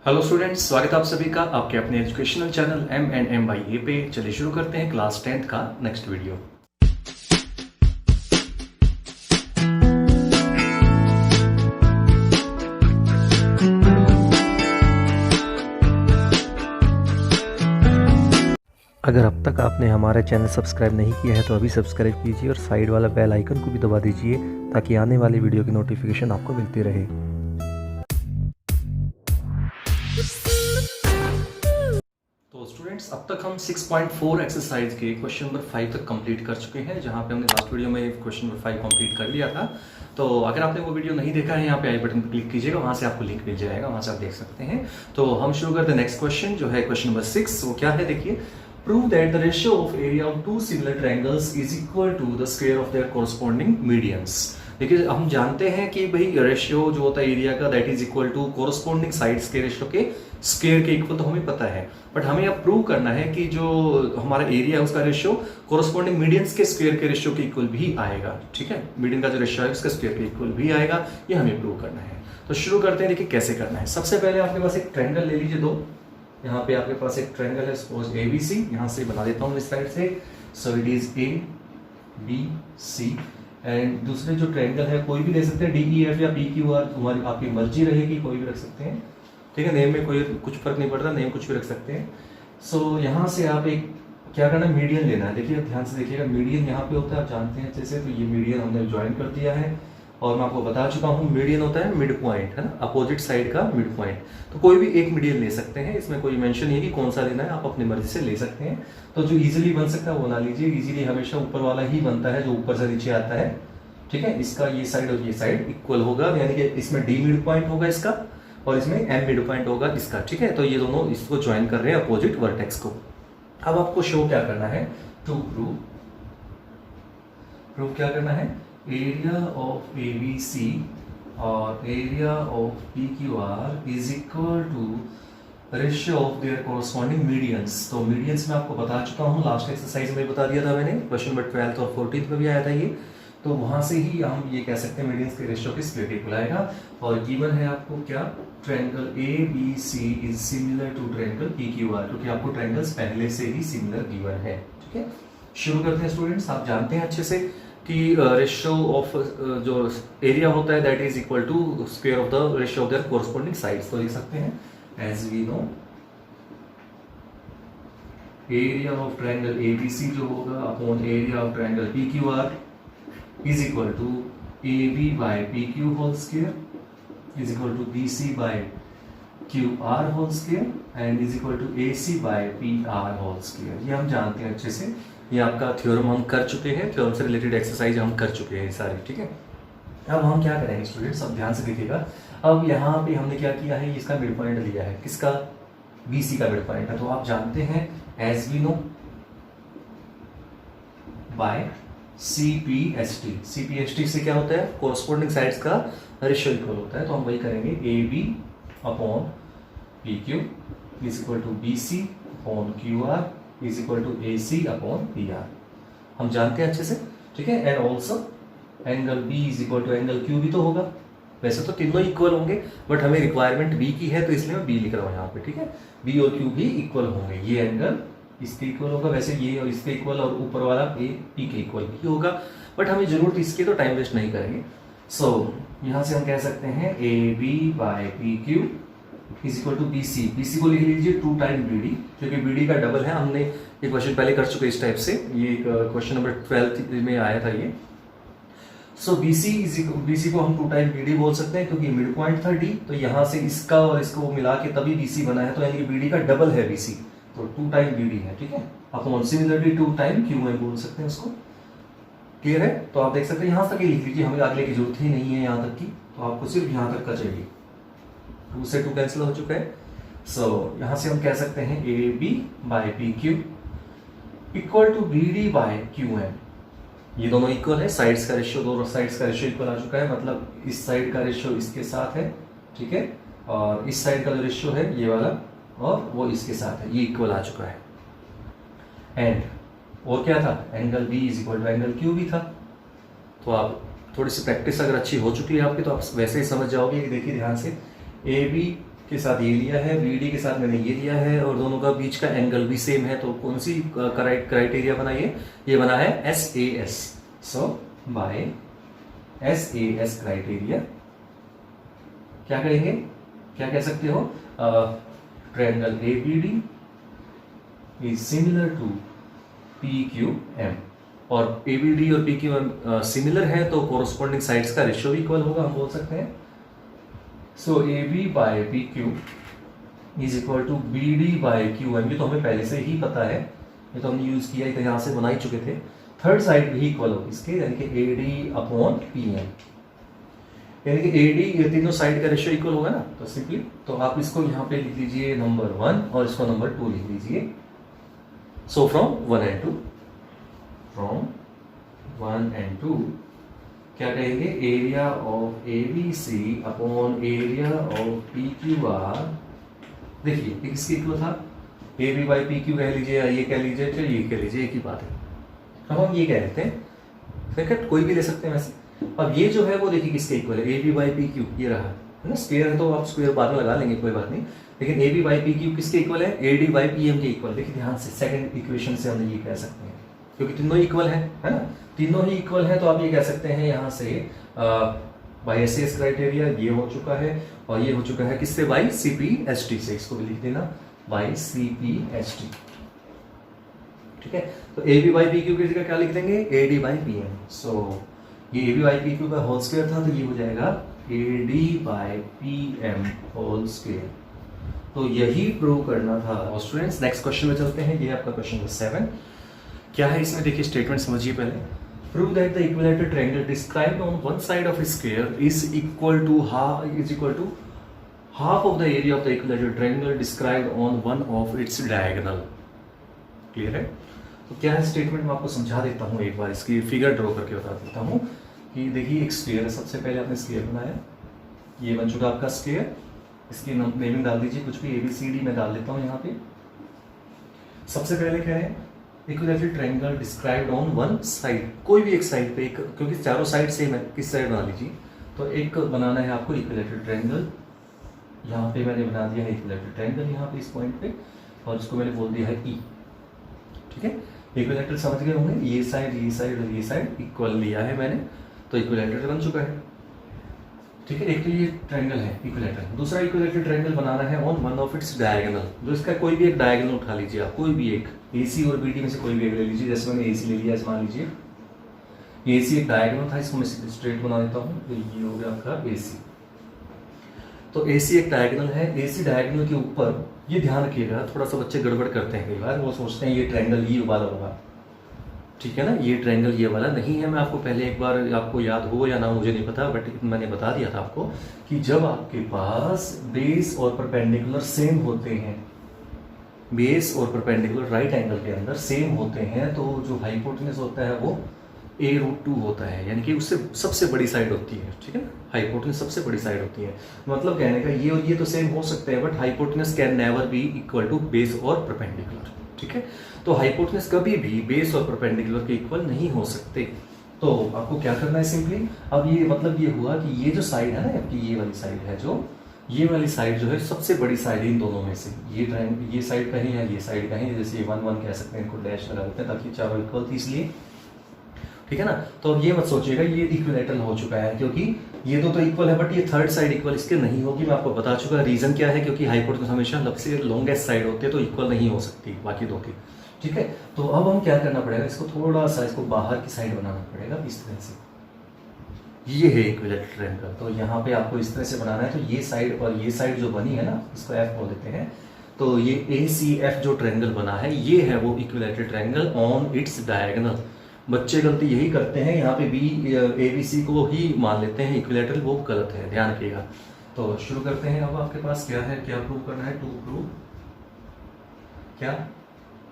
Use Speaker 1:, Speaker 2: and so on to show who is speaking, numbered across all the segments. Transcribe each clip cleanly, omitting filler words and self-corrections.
Speaker 1: Hello students, स्वागत है आप सभी का आपके अपने educational channel M&M by A पे। चलिए शुरू करते हैं क्लास 10th का नेक्स्ट वीडियो।
Speaker 2: अगर अब तक आपने हमारा चैनल सब्सक्राइब नहीं किया है तो अभी सब्सक्राइब कीजिए और साइड वाला बेल आइकन को भी दबा दीजिए ताकि आने वाली वीडियो की नोटिफिकेशन आपको मिलती रहे।
Speaker 1: तो स्टूडेंट्स, अब तक हम 6.4 एक्सरसाइज के क्वेश्चन नंबर 5 तक कंप्लीट कर चुके हैं, जहां पे हमने लास्ट वीडियो में क्वेश्चन नंबर 5 कंप्लीट कर लिया था। तो अगर आपने वो वीडियो नहीं देखा है, यहाँ पे आई बटन पर क्लिक कीजिएगा, वहां से आपको लिंक मिल जाएगा, वहां से आप देख सकते हैं। तो हम शुरू करते हैं नेक्स्ट क्वेश्चन, जो है क्वेश्चन नंबर 6। वो क्या है, देखिए। Prove that the ratio of area of two similar triangles is equal to the square of their corresponding medians। देखिए, हम जानते हैं कि भाई रेशियो जो होता है एरिया का, that is equal to corresponding sides के रेशियो के स्क्वायर के इक्वल, तो हमें पता है। बट हमें अब प्रूव करना है कि जो हमारा एरिया है उसका रेशियो कोरस्पॉन्डिंग मीडियंस के स्क्वायर के रेशियो के इक्वल भी आएगा। ठीक है, मीडियन का जो रेशियो है उसका स्क्वायर के इक्वल भी आएगा, ये हमें प्रूव करना है। तो शुरू करते हैं। देखिए कैसे करना है। सबसे पहले आपके पास एक ट्रायंगल ले लीजिए, दो। यहाँ पे आपके पास एक ट्रायंगल है, सपोज ABC। यहाँ से बना देता हूँ इस साइड से। So it is ABC। And दूसरे जो ट्रायंगल है कोई भी ले सकते हैं, DEF या PQR, तुम्हारी आपकी मर्जी रहेगी, कोई भी रख सकते हैं। ठीक है, नेम में कोई कुछ फर्क नहीं पड़ता, नेम कुछ भी रख सकते हैं। सो यहाँ से आप एक क्या करना है, मीडियन लेना है। देखिए ध्यान से देखिएगा, मीडियन यहाँ पे होता है, आप जानते हैं अच्छे से। तो ये मीडियन हमने ज्वाइन कर दिया है, और मैं आपको बता चुका हूँ मीडियन होता है मिड पॉइंट, है ना, अपोजिट साइड का मिड पॉइंट। तो कोई भी एक मीडियन ले सकते हैं, इसमें कोई मेंशन नहीं है कि कौन सा लेना है, आप अपनी मर्जी से ले सकते हैं। तो जो इजीली बन सकता है वो ना लीजिए। इजीली हमेशा ऊपर वाला ही बनता है, जो ऊपर से नीचे आता है। ठीक है, इसका ये साइड और ये साइड इक्वल होगा, यानी कि इसमें D मिड पॉइंट होगा इसका, और इसमें M मिड पॉइंट होगा इसका। ठीक है, तो ये दोनों इसको ज्वाइन कर रहे हैं अपोजिट वर्टेक्स को। अब आपको शो क्या करना है, टू प्रूव क्या करना है, एरिया ऑफ ABC और area of PQR is equal to ratio of their corresponding medians. तो मीडियंस में आपको बता चुका हूँ, लास्ट एक्सरसाइज में बता दिया था मैंने, क्वेश्चन नंबर 12th और 14th में भी आया था ये। तो वहां से ही हम ये कह सकते हैं मीडियंस के रेशियो के स्क्वायर इक्वल आएगा। और गिवन है आपको क्या, triangle ABC is similar to triangle PQR, क्योंकि आपको ट्रायंगल्स पहले से ही सिमिलर गिवन है। ठीक है, शुरू करते हैं स्टूडेंट्स। आप जानते हैं अच्छे से कि रेशियो ऑफ जो एरिया होता है that is equal to square of the ratio of their corresponding sides. तो लिख सकते हैं as we know, area of triangle ABC जो होगा upon area of triangle PQR is equal to AB by PQ whole square is equal to BC by QR whole square and is equal to AC by PR whole square. ये हम जानते हैं अच्छे से, ये आपका थ्योरम हम कर चुके हैं, थ्योरम से रिलेटेड एक्सरसाइज हम कर चुके हैं सारी। ठीक है, अब हम क्या करेंगे स्टूडेंट्स, अब ध्यान से देखिएगा। अब यहाँ पे हमने क्या किया है, इसका मिड पॉइंट लिया है, किसका, BC का मिड पॉइंट है। तो आप जानते हैं as we know by CPST से क्या होता है, कोरस्पॉन्डिंग साइड्स का रेशियो इक्वल होता है। तो हम वही करेंगे, AB upon PQ is equal to BC upon QR is equal to AC upon PR, हम जानते हैं अच्छे से। ठीक है, and also angle B is equal to angle Q भी तो होगा। वैसे तो तीनों इक्वल होंगे, बट हमें रिक्वायरमेंट B की है, तो इसलिए मैं B लिख रहा हूँ यहाँ पे। ठीक है, B और Q भी इक्वल होंगे, ये एंगल इसके इक्वल होगा, वैसे ये और इसके इक्वल, और ऊपर वाला P के इक्वल भी होगा, बट हमें जरूरत इसकी, तो टाइम वेस्ट नहीं करेंगे। सो यहाँ से हम कह सकते हैं AB by PQ is equal to BC को लिख लीजिए 2 टाइम BD, क्योंकि BD का डबल है। हमने एक क्वेश्चन पहले कर चुके इस टाइप से, ये क्वेश्चन नंबर 12 में आया था ये। सो BC को हम 2 टाइम BD बोल सकते हैं, क्योंकि मिड पॉइंट था D, तो यहाँ से इसका और इसको मिला के तभी BC बना है, तो यानी कि BD का डबल है BC, तो 2 टाइम BD है। ठीक है, अपॉन सिमिलरली 2 टाइम QM बोल सकते हैं उसको। क्लियर है, तो आप देख सकते हैं, यहाँ तक ही लिख लीजिए, हमें आगे की जरूरत ही नहीं है यहाँ तक की, तो आपको सिर्फ यहाँ तक का चाहिए। 2 से 2 कैंसिल हो चुका है। सो यहाँ से हम कह सकते हैं AB by PQ equal to BD by QM। ये दोनों इक्वल है, साइड्स का रेशियो, दोनों साइड्स का रेशियो इक्वल आ चुका है, मतलब इस साइड का रेशियो इसके साथ है। ठीक है, और इस साइड का जो रेशियो है ये वाला, और वो इसके साथ है, ये इक्वल आ चुका है। एंड और क्या था, angle B is equal to angle Q भी था। तो आप थोड़ी सी प्रैक्टिस अगर अच्छी हो चुकी है आपकी, तो आप वैसे ही समझ जाओगे कि देखिए ध्यान से, AB के साथ ये लिया है, BD के साथ मैंने ये लिया है और दोनों का बीच का एंगल भी सेम है, तो कौन सी क्राइटेरिया बना ये बना है SAS। So by SAS criteria क्या करेंगे, क्या कह सकते हो, triangle ABD is similar to PQM, और ABD और PQM सिमिलर है तो कोरोस्पोंडिंग साइड्स का रेशियो भी इक्वल होगा, हम बोल सकते हैं। So AB by PQ is equal to BD by QM, ये तो हमें पहले से ही पता है, ये तो हमने यूज किया, यहाँ से बना ही चुके थे। थर्ड साइड भी इक्वल होगी इसके, यानी कि AD अपॉन PM, यानी कि AD ये तीनों साइड का रेशियो इक्वल होगा ना, तो सिंपली तो आप इसको यहाँ पे लिख लीजिए नंबर 1 और इसको नंबर 2 लिख लीजिए। So from 1 and 2, from 1 and 2 क्या कहेंगे, area of ABC upon area of PQR, देखिए ये किसके इक्वल था, AB बाई PQ कह लीजिए या ये कह लीजिए, तो ये कह लीजिए, एक ही बात है। अब हम ये कह रहे थे, फिर कोई भी ले सकते हैं वैसे। अब ये जो है वो देखिए किसके इक्वल है, AB बाई PQ, ये रहा है ना, स्क्वायर है तो आप स्क्वायर बाद में लगा लेंगे, कोई बात नहीं, लेकिन AB बाई PQ किसके इक्वल है, AD बाई PM के इक्वल। देखिए ध्यान से सेकंड इक्वेशन से हम ये कह सकते हैं, क्योंकि तीनों इक्वल है ना, तीनों ही इक्वल है, तो आप ये कह सकते हैं यहाँ से बाई SAS क्राइटेरिया ये हो चुका है, और ये हो चुका है किससे, बाई CPST से, इसको भी लिख देना बाई CPST, ठीक है। तो AB बाई PQ की जगह क्या लिख देंगे, AD बाई PM। सो ये AB बाई PQ का होल स्क्वायर था, तो ये हो जाएगा AD by PM whole square. तो यही प्रूव करना था। और स्टूडेंट्स नेक्स्ट क्वेश्चन में चलते हैं, ये आपका क्वेश्चन नंबर 7 क्या है, इसमें देखिए स्टेटमेंट समझिए पहले। Prove that the equilateral triangle described on one side of a square is equal to half of the area of the equilateral triangle described on one of its diagonal। Clear है? तो क्या है statement, मैं आपको समझा देता हूँ एक बार, इसकी फिगर ड्रॉ करके बता देता हूँ कि देखिए एक स्क्वायर है, सबसे पहले आपने स्क्वायर बनाया, ये बन चुका आपका स्क्वायर, इसकी नेमिंग डाल दीजिए कुछ भी, ABCD मैं डाल देता हूँ यहाँ पे। सबसे पहले क्या है, equilateral triangle described on one side, कोई भी एक साइड पे, एक, क्योंकि चारों साइड सेम है, किस साइड बना लीजिए, तो एक बनाना है आपको इक्विलैटरल ट्रायंगल, यहाँ पे मैंने बना दिया है इक्विलैटरल ट्रायंगल यहाँ पे इस पॉइंट पे, और इसको मैंने बोल दिया है E, ठीक है। इक्विलैटरल समझ गए होंगे, ये साइड और ये साइड इक्वल लिया है मैंने, तो इक्विलैटरल बन चुका है, ठीक है। एक तो ये ट्रायंगल है इक्विलैटरल, दूसरा इक्विलैटरल ट्रायंगल बनाना है on one of its diagonal, जो इसका कोई भी एक डायगोनल उठा लीजिए आप, कोई भी एक, AC और BD में से कोई भी एक ले लीजिए, जैसे मैंने AC ले लिया, मान लीजिए ये AC एक डायगोनल था, इसको मैं स्ट्रेट बना देता हूँ, तो ये हो गया आपका AC। तो AC एक डायगोनल है, AC डायगोनल के ऊपर, ये ध्यान रखिएगा, थोड़ा सा बच्चे गड़बड़ करते हैं कई बार, वो सोचते हैं ये ट्रायंगल ये वाला होगा, ठीक है ना, ये ट्रायंगल ये वाला नहीं है। मैं आपको पहले एक बार, आपको याद हो या ना मुझे नहीं पता, बट मैंने बता दिया था आपको कि जब आपके पास बेस और परपेंडिकुलर सेम होते हैं, बेस और परपेंडिकुलर राइट एंगल के अंदर सेम होते हैं, तो जो हाइपोटेनस होता है वो A√2 होता है, यानी कि उससे सबसे बड़ी साइड होती है, ठीक है ना, हाइपोटेनस सबसे बड़ी साइड होती है। मतलब कहने का ये और ये तो सेम हो सकते हैं, but hypotenuse can never be equal to base और परपेंडिकुलर, ठीक है। तो हाइपोटेनस कभी भी बेस और परपेंडिकुलर के इक्वल नहीं हो सकते। तो आपको क्या करना है सिंपली, अब ये मतलब ये हुआ कि ये जो साइड है ना आपकी, ये वाली साइड है, जो ये वाली साइड जो है सबसे बड़ी साइड है इन दोनों में से, ये साइड कहीं है, ये साइड कहीं है, जैसे 1 1 कह सकते हैं, इनको डैश लगा देते हैं ताकि चारों इक्वल थी इसलिए, ठीक है ना। तो अब ये मत सोचिएगा ये इक्विलैटरल हो चुका है, क्योंकि ये तो इक्वल है, बट ये थर्ड साइड इक्वल इसके नहीं होगी, मैं आपको बता चुका। रीजन क्या है, क्योंकि हाइपोटेनस हमेशा सबसे लॉन्गेस्ट साइड होती है, तो इक्वल नहीं हो सकती बाकी दो की, ठीक है। तो अब हम क्या करना पड़ेगा, इसको थोड़ा सा इसको बाहर की साइड बनाना पड़ेगा इस तरह से, ये है इक्विलैटरल ट्रायंगल, तो यहाँ पे आपको इस तरह से बनाना है। तो ये साइड और ये साइड जो बनी है ना, इसको F बोल देते हैं, तो ये ACF जो ट्रायंगल बना है, ये है वो equilateral triangle on its diagonal. बच्चे गलती यही करते हैं, यहाँ पे ABC को ही मान लेते हैं इक्विलैटरल, वो गलत है, ध्यान रखिएगा। तो शुरू करते हैं। अब आपके पास क्या है, क्या प्रूव करना है, टू प्रूव क्या,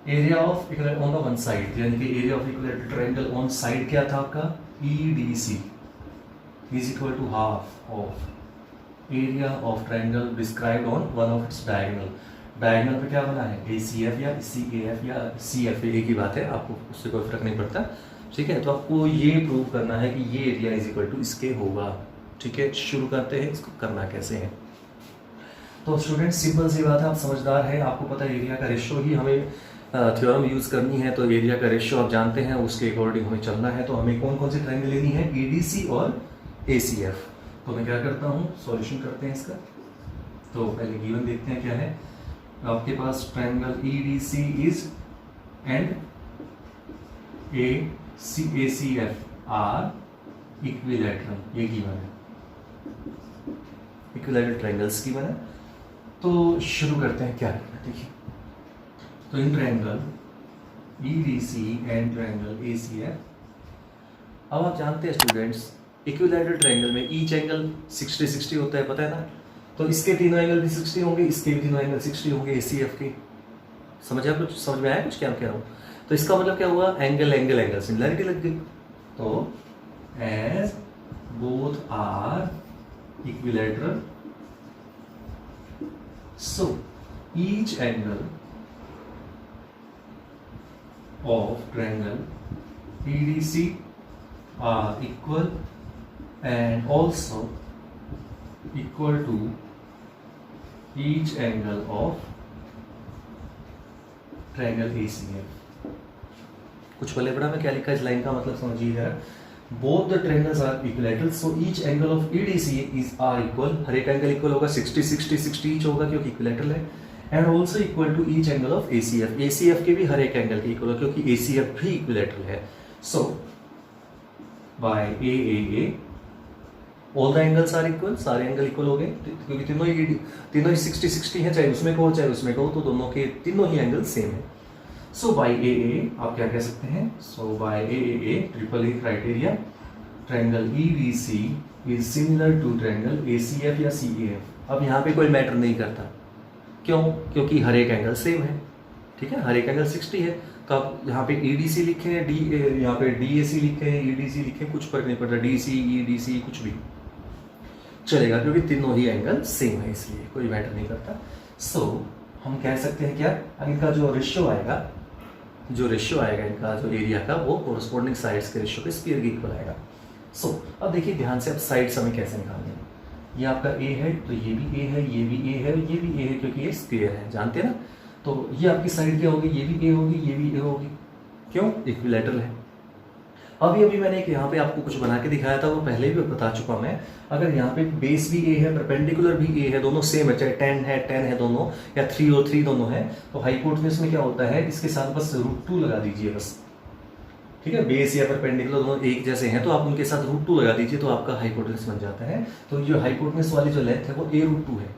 Speaker 1: area of equilateral on the one side, यानी कि area of equilateral triangle on side क्या था आपका, EDC is equal to half of area of triangle described on one of its diagonal. Diagonal पे क्या बना है, ACF या CAF या CF, एक ही बात है, आपको उससे कोई फर्क नहीं पड़ता, ठीक है। तो आपको ये प्रूव करना है कि ये एरिया इज इक्वल टू इसके होगा, ठीक है। शुरू करते हैं, इसको करना कैसे है। तो स्टूडेंट सिंपल सी बात है, आप समझदार हैं, आपको पता है एरिया का रेशियो ही हमें थ्योरम यूज़ करनी है। तो एरिया का रेशियो आप जानते हैं, उसके अकॉर्डिंग हमें चलना है। तो हमें कौन कौन सी ट्रायंगल लेनी है, EDC और ACF। तो मैं क्या करता हूँ, सॉल्यूशन करते हैं इसका। तो पहले गिवन देखते हैं क्या है। आपके पास triangle EDC is and ACF are equilateral, ये गिवन है, इक्विलैटरल ट्रायंगल्स गिवन है। तो शुरू करते हैं क्या करना है, देखिए। तो in triangle EDC and triangle ACF, अब आप जानते हैं स्टूडेंट्स, इक्विलैटरल ट्रायंगल में ईच एंगल 60-60 होता है, पता है ना। तो इसके तीनों एंगल भी 60 होंगे, इसके भी तीनों एंगल 60 होंगे ACF के। समझ में आया कुछ क्या कह रहा हूँ। तो इसका मतलब क्या हुआ, एंगल एंगल एंगल सिमिलरिटी लग गई। तो as both are equilateral, so each angle of triangle EDC are equal and also equal to each angle of triangle ACF। कुछ पहले पढ़ा मैं क्या लिखा, इस लाइन का मतलब समझिएगा। Both the triangles are equilateral, so each angle of EDC is are equal। हर एक एंगल इक्वल होगा, 60-60-60 ईच होगा क्योंकि इक्विलैटरल है। And also equal to each angle of ACF, ACF के भी हर एक एंगल के इक्वल होगा क्योंकि ACF भी इक्विलैटरल है। So by AAA all the angles are equal, सारे एंगल इक्वल हो गए क्योंकि तीनों ही 60-60 है, चाहे उसमें कहो चाहे उसमें कहो, तो दोनों के तीनों ही एंगल सेम है। सो बाय AA आप क्या कह सकते हैं, so by AAA triple A criteria, triangle EDC is similar to triangle ACF या CAF। अब यहाँ पे कोई मैटर नहीं करता, क्यों, क्योंकि हर एक एंगल सेम है, ठीक है, हर एक एंगल 60 है। तो आप यहाँ पे EDC लिखे हैं, यहाँ पे DAC लिखे हैं, EDC लिखे, कुछ फर्क नहीं पड़ता, DC EDC कुछ भी चलेगा क्योंकि तीनों ही एंगल सेम है, इसलिए कोई मैटर नहीं करता। सो हम कह सकते हैं क्या, इनका जो रेशियो आएगा इनका जो एरिया का, वो कोरस्पॉन्डिंग साइड्स के रेशियो के स्फीयर के इक्वल आएगा। सो अब देखिए ध्यान से, अब साइड्स हमें कैसे निकालने हैं। ये आपका A है, तो ये भी A है, ये भी A है, ये भी A है क्योंकि ये स्क्वायर है, जानते हैं ना। तो ये आपकी साइड क्या होगी, ये भी A होगी, ये भी A होगी, क्यों, इक्विलैटरल है। अभी मैंने एक यहाँ पे आपको कुछ बना के दिखाया था, वो पहले भी बता चुका मैं। अगर यहाँ पे बेस भी A है, परपेंडिकुलर भी A है, दोनों सेम है, चाहे 10 है दोनों, या 3 और 3 दोनों है, तो हाइपोटेन्यूज में क्या होता है, इसके साथ बस √2 लगा दीजिए बस, ठीक है। बेस या परपेंडिकुलर दोनों एक जैसे हैं, तो आप उनके साथ √2 लगा दीजिए, तो आपका हाइपोटेन्यूज बन जाता है। तो जो हाइपोटेन्यूज वाली जो लेंथ है वो A√2 है।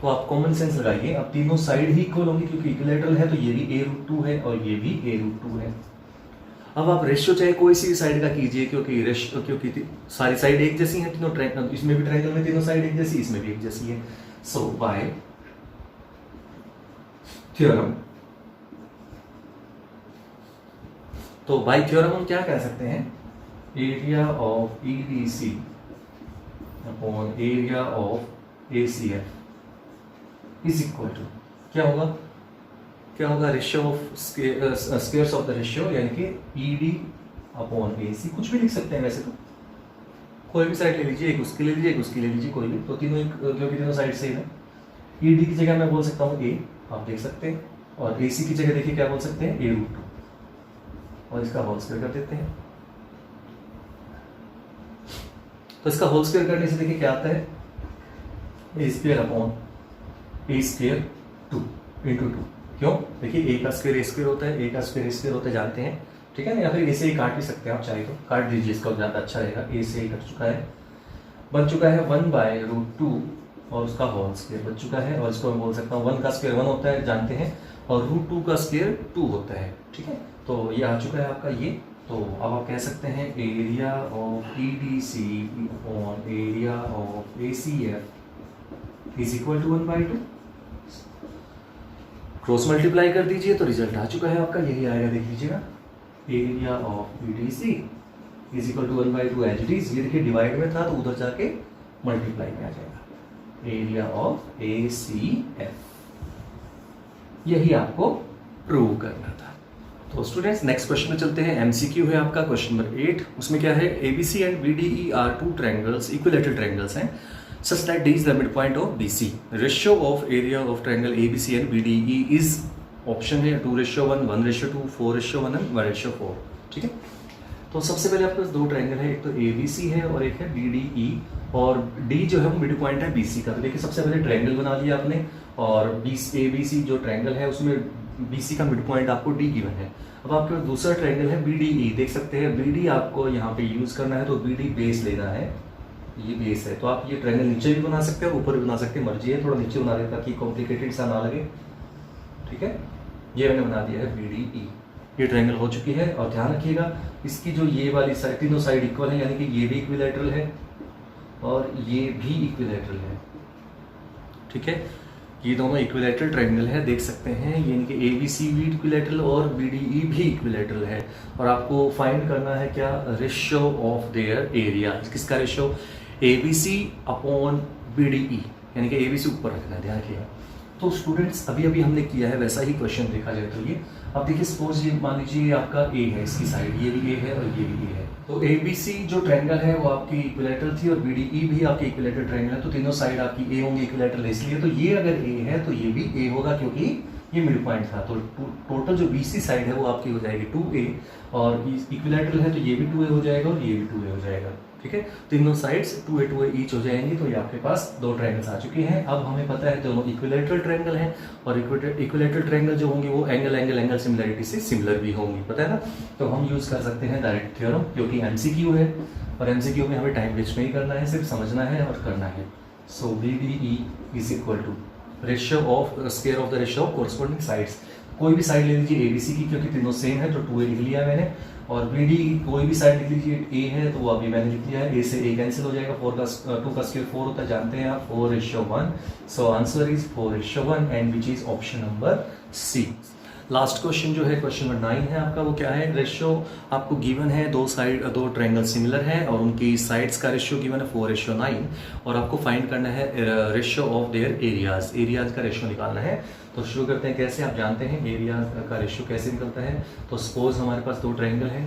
Speaker 1: तो आप कॉमन सेंस लगाइए, अब तीनों साइड ही इक्वल होंगी क्योंकि इक्विलैटरल है, तो ये भी A√2 है और ये भी A√2 है। अब आप रेशियो चाहे कोई सी साइड का कीजिए, क्योंकि सारी साइड एक जैसी हैं, तीनों ट्रायंगल, इसमें भी ट्रायंगल में तीनों साइड एक जैसी, इसमें भी एक जैसी है। सो बाय थ्योरम, तो बाय थ्योरम हम क्या कह सकते हैं, area of EDC upon area of ACF is equal to क्या होगा, ratio of squares of the ratio, यानी कि ED अपॉन AC, कुछ भी लिख सकते हैं वैसे तो, कोई भी साइड ले लीजिए, एक उसकी ले लीजिए, एक उसकी ले लीजिए, कोई भी, तो तीनों क्योंकि तीनों साइड सेम है। ED की जगह मैं बोल सकता हूँ A, आप देख सकते हैं, और AC की जगह देखिए क्या बोल सकते हैं, A√2, और इसका होल स्क्वायर कर देते हैं। तो इसका होल स्क्वायर करने से देखिए क्या आता है, A² अपॉन A² 2 इंटू 2, क्यों, देखिए A का स्क्वायर A² होता है, A का स्क्वायर A² होता है, जानते हैं, ठीक है ना। या फिर A से ही काट भी सकते हैं आप, चाहे तो काट दीजिए, इसका ज़्यादा अच्छा रहेगा। A से ही कट चुका है, बन चुका है 1/√2 और उसका होल स्क्वायर बन चुका है, और इसको मैं बोल सकता हूँ 1 का स्क्वायर 1 होता है, जानते हैं, और √2 का स्क्वायर 2 होता है, ठीक है। तो ये आ चुका है आपका ये। तो अब आप कह सकते हैं area of EDC upon area of ACF is equal to 1/2। Cross multiply कर दीजिए तो रिजल्ट आ चुका है आपका, यही आएगा, देख लीजिएगा, area of EDC is equal to 1/2 as it is. ये देखिए डिवाइड में था तो उधर जाके मल्टीप्लाई में आ जाएगा, एरिया ऑफ ACF, यही आपको प्रूव करना था। तो स्टूडेंट्स नेक्स्ट क्वेश्चन में चलते हैं। MCQ है आपका क्वेश्चन नंबर 8। उसमें क्या है, ABC and BDE are 2 triangles, equilateral triangles हैं। such that D is the midpoint of BC. Ratio of area of triangle ABC and BDE is option है 2:1, 1:2, 4:1 and 1:4. ठीक है, तो सबसे पहले आपके पास दो ट्रायंगल है, एक तो ABC है और एक है BDE, और D जो है वो मिड पॉइंट है BC का। तो देखिए सबसे पहले ट्रायंगल बना लिया आपने, और ABC जो ट्रायंगल है उसमें BC का मिड पॉइंट आपको D गिवन है। अब आपके पास दूसरा ट्रायंगल है BDE, देख सकते हैं BD आपको यहाँ पे यूज करना है, तो BD बेस लेना है, ये बेस है। तो आप ये ट्रायंगल नीचे भी बना सकते हैं, ऊपर भी बना सकते हैं, मर्जी है। थोड़ा नीचे बना दें ताकि कॉम्प्लिकेटेड सा ना लगे। ठीक है, ये मैंने बना दिया है BDE। ये ट्रायंगल हो चुकी है, और ध्यान रखिएगा इसकी जो ये वाली साइड, तीनों साइड इक्वल है, यानी कि ये भी इक्विलैटरल है और ये भी इक्विलैटरल है। ठीक है, ये दोनों इक्विलैटरल ट्रायंगल है, देख सकते हैं, यानी कि ABC भी इक्विलैटरल और BDE भी इक्विलैटरल है। और आपको फाइंड करना है क्या, रेशियो ऑफ देयर एरिया। किसका रेशियो, ABC अपॉन BDE, यानी कि ABC ऊपर रखना है, ध्यान रखिएगा। तो स्टूडेंट्स अभी अभी हमने किया है वैसा ही क्वेश्चन देखा जाए तो ये, अब देखिए सपोज ये मान लीजिए ये आपका A है, इसकी साइड, ये भी A है और ये भी A है। तो ABC जो ट्रायंगल है वो आपकी इक्विलैटरल थी, और BDE भी आपकी इक्विलैटरल ट्रायंगल है, तो तीनों साइड आपकी A होंगी इक्विलैटरल, इसलिए तो ये अगर A है तो ये भी A होगा, क्योंकि ये मिड पॉइंट था। तो टोटल जो BC साइड है वो आपकी हो जाएगी 2A, और इक्विलैटरल है तो ये भी 2A हो जाएगा और ये भी 2A हो जाएगा। ठीक है, तीनों साइड्स 2A ईच हो जाएंगी। तो ये आपके पास दो ट्रायंगल्स आ चुके हैं। अब हमें पता है दोनों इक्विलैटरल ट्रायंगल हैं, और इक्विलैटरल ट्रायंगल जो होंगे वो एंगल सिमिलरिटी से सिमिलर भी होंगी, पता है ना। तो हम यूज कर सकते हैं डायरेक्ट थ्योरम, क्योंकि MCQ है, और MCQ में हमें टाइम वेस्ट नहीं करना है, सिर्फ समझना है और करना है। So BDE is equal to ratio of square of the ratio of corresponding sides. कोई भी साइड ले लीजिए ABC की, क्योंकि तीनों सेम है तो 2A लिख लिया मैंने, और BD कोई भी साइड लिख लीजिए, A है तो वो अभी मैंने लिख लिया है, A से A कैंसिल हो जाएगा, 2 का स्क्वायर 4 होता है, जानते हैं आप, 4:1। So answer is 4:1 and which is option number C। Last question जो है क्वेश्चन नंबर 9 है आपका, वो क्या है, रेशियो आपको गिवन है, दो ट्रायंगल सिमिलर है और उनकी साइड्स का रेशियो गिवन है 4:9, और आपको फाइंड करना है रेशियो ऑफ देयर एरियाज का रेशियो निकालना है। तो शुरू करते हैं कैसे, आप जानते हैं एरिया का रेशियो कैसे निकलता है। तो सपोज हमारे पास दो ट्रायंगल है,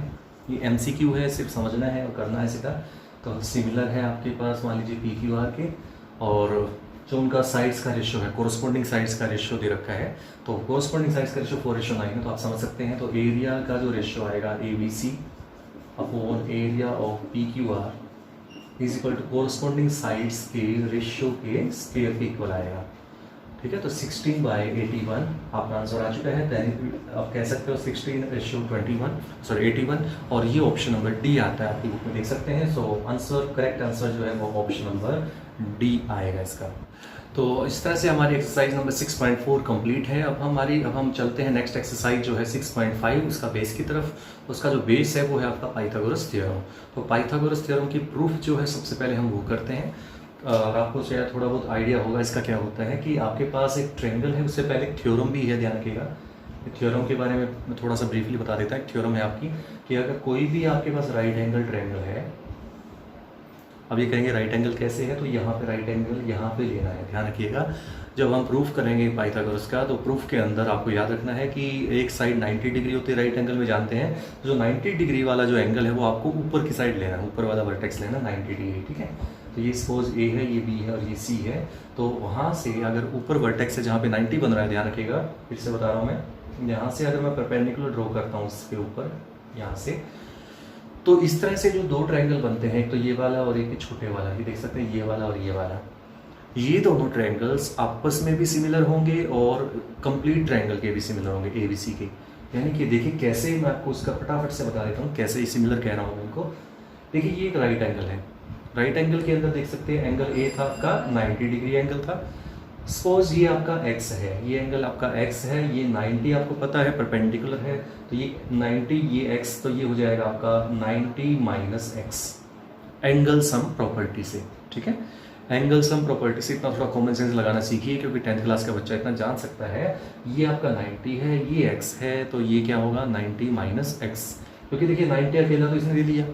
Speaker 1: ये MCQ है, सिर्फ समझना है और करना है सीधा। तो सिमिलर है आपके पास, मान लीजिए PQR के, और जो उनका साइड्स का रेशियो है, कोरस्पॉन्डिंग साइड्स का रेशियो दे रखा है। तो कोरस्पॉन्डिंग साइड्स का रेशियो 4:9 है, तो आप समझ सकते हैं। तो एरिया का जो रेशियो आएगा ABC upon area of PQR is equal to corresponding sides के रेशियो के स्क्वायर के इक्वल आएगा। ठीक है, तो 16/81 आपका आंसर आ चुका है। दैन आप कह सकते हो 81, और ये ऑप्शन नंबर D आता है, आपकी बुक में देख सकते हैं। सो आंसर, करेक्ट आंसर जो है वो ऑप्शन नंबर D आएगा इसका। तो इस तरह से हमारी एक्सरसाइज नंबर 6.4 कंप्लीट है। अब हम चलते हैं नेक्स्ट एक्सरसाइज जो है 6.5, उसका बेस की तरफ। उसका जो बेस है वो है आपका पाइथागोरस थ्योरम। तो पाइथागोरस थ्योरम की प्रूफ जो है सबसे पहले हम वो करते हैं, और आपको शायद थोड़ा बहुत आइडिया होगा इसका क्या होता है कि आपके पास एक ट्रायंगल है, उससे पहले एक थ्योरम भी है, ध्यान रखिएगा। थ्योरम के बारे में मैं थोड़ा सा ब्रीफली बता देता हूँ। थ्योरम है आपकी कि अगर कोई भी आपके पास राइट एंगल ट्रायंगल है, अब ये कहेंगे राइट एंगल कैसे है, तो यहाँ पे राइट एंगल यहाँ पे लेना है, ध्यान रखिएगा। जब हम प्रूफ करेंगे पाइथागोरस का, तो प्रूफ के अंदर आपको याद रखना है कि एक साइड 90 डिग्री होती है राइट एंगल में, जानते हैं। जो 90 डिग्री वाला जो एंगल है वो आपको ऊपर की साइड लेना है, ऊपर वाला वर्टेक्स लेना 90 डिग्री। ठीक है, तो ये सपोज A है, ये B है और ये C है। तो वहाँ से अगर ऊपर वर्टेक्स है जहाँ पे 90 बन रहा है, ध्यान रखिएगा, फिर से बता रहा हूँ मैं, यहाँ से अगर मैं परपेंडिकुलर ड्रॉ करता हूँ इसके ऊपर, यहाँ से, तो इस तरह से जो दो ट्रायंगल बनते हैं, एक तो ये वाला और एक छोटे वाला, ये देख सकते हैं, ये वाला और ये वाला, ये दोनों ट्रायंगल्स आपस में भी सिमिलर होंगे और कंप्लीट ट्रायंगल के भी सिमिलर होंगे, ABC के। यानी कि देखिए कैसे, मैं आपको उसका फटाफट से बता देता हूँ कैसे सिमिलर कह रहा हूँ इनको। देखिए ये एक राइट एंगल है, राइट एंगल के अंदर देख सकते हैं एंगल A था आपका 90 डिग्री एंगल था। सपोज ये आपका X है, ये एंगल आपका X है, ये 90 आपको पता है परपेंडिकुलर है, तो ये 90 ये X, तो ये हो जाएगा आपका 90 minus X angle sum property से। ठीक है, एंगल सम प्रॉपर्टी से इतना थोड़ा कॉमन सेंस लगाना सीखिए, क्योंकि 10th क्लास का बच्चा इतना जान सकता है। ये आपका 90 है, ये X है, तो ये क्या होगा 90 माइनस X, क्योंकि देखिए 90 अकेला तो इसने दे दिया।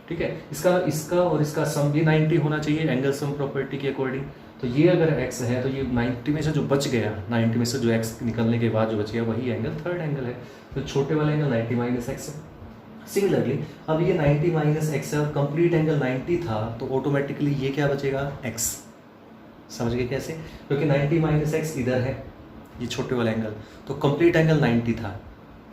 Speaker 1: ठीक है, इसका और इसका सम भी 90 होना चाहिए एंगल सम प्रॉपर्टी के अकॉर्डिंग। तो ये अगर x है तो ये 90 में से जो बच गया, 90 में से जो x निकलने के बाद जो बच गया वही एंगल थर्ड एंगल है। तो छोटे वाले एंगल 90 माइनस एक्स है। सिमिलरली अब ये 90 माइनस एक्स है और कंप्लीट एंगल 90 था, तो ऑटोमेटिकली ये क्या बचेगा x। समझ गए कैसे? क्योंकि 90 माइनस एक्स इधर है, ये छोटे वाला एंगल, तो कंप्लीट एंगल 90 था,